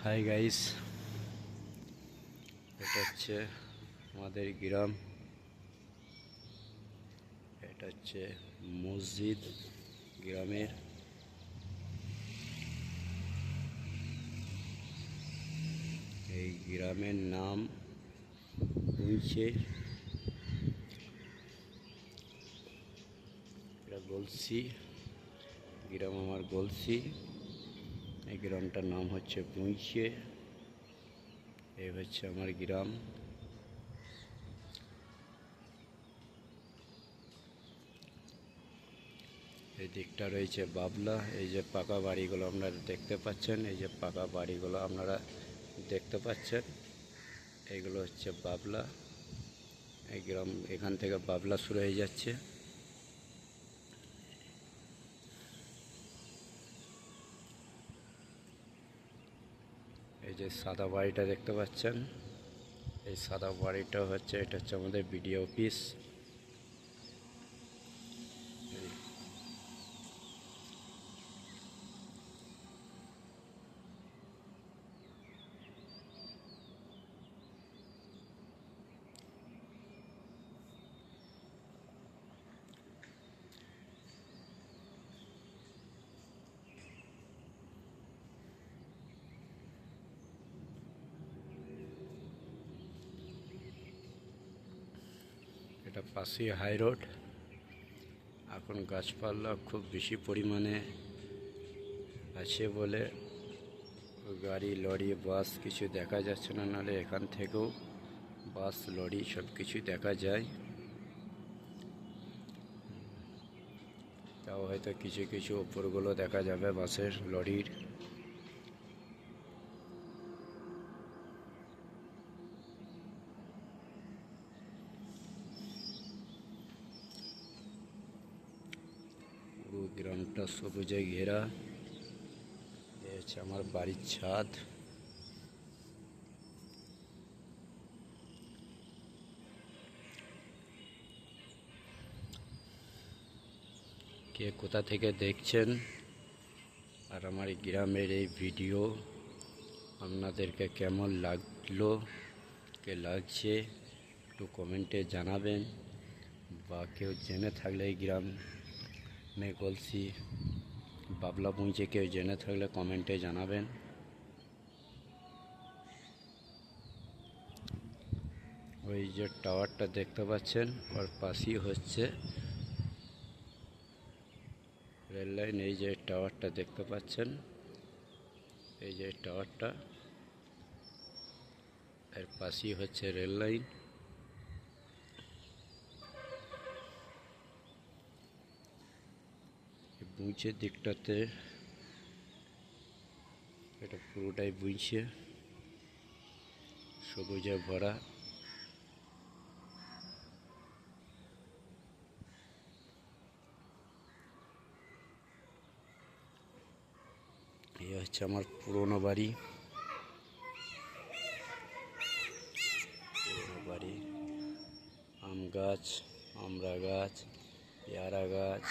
Hi guys, এটা হচ্ছে আমাদের গ্রাম। এটা হচ্ছে মসজিদ গ্রামের। এই গ্রামের নাম হচ্ছে এটা গলসি গ্রাম। আমার গলসি, এই গ্রামটার নাম হচ্ছে বুঁইছে। এই হচ্ছে আমার গ্রাম। এই দিকটা রয়েছে বাবলা। এই যে পাকা বাড়িগুলো আপনারা দেখতে পাচ্ছেন, এই যে পাকা বাড়িগুলো আপনারা দেখতে পাচ্ছেন, এইগুলো হচ্ছে বাবলা। এই গ্রাম, এখান থেকে বাবলা শুরু হয়ে যাচ্ছে। এই যে সাদা বাড়িটা দেখতে পাচ্ছেন, এই সাদা বাড়িটা হচ্ছে, এটা হচ্ছে আমাদের বিডিও অফিস। এটা পাশে হাই রোড। এখন গাছপালা খুব বেশি পরিমাণে আছে বলে গাড়ি, লরি, বাস কিছু দেখা যাচ্ছে না, নাহলে এখান থেকেও বাস, লরি সব কিছু দেখা যায়। তাও হয়তো কিছু কিছু ওপরগুলো দেখা যাবে বাসের, লরির। পুরো গ্রামটা সবুজে ঘেরা। এ হচ্ছে আমার বাড়ির ছাদ। কে কোথা থেকে দেখছেন আর আমার গ্রামের এই ভিডিও আপনাদেরকে কেমন লাগলো, কে লাগছে, একটু কমেন্টে জানাবেন। বা কেউ জেনে থাকলে এই গ্রামে গলসি বাবলা বুঁইছে কেউ জেনে থাকলে কমেন্টে জানাবেন। ওই যে টাওয়ারটা দেখতে পাচ্ছেন, ওর পাশেই হচ্ছে রেল লাইন। এই যে টাওয়ারটা দেখতে পাচ্ছেন, এই যে টাওয়ারটা, এর পাশেই হচ্ছে রেল লাইন। বুঁইছের দিকটাতে এটা পুরোটাই বুঁইছে, সবুজে ভরা। এই হচ্ছে আমার পুরনো বাড়ি। আম গাছ, আমড়া গাছ, পেয়ারা গাছ,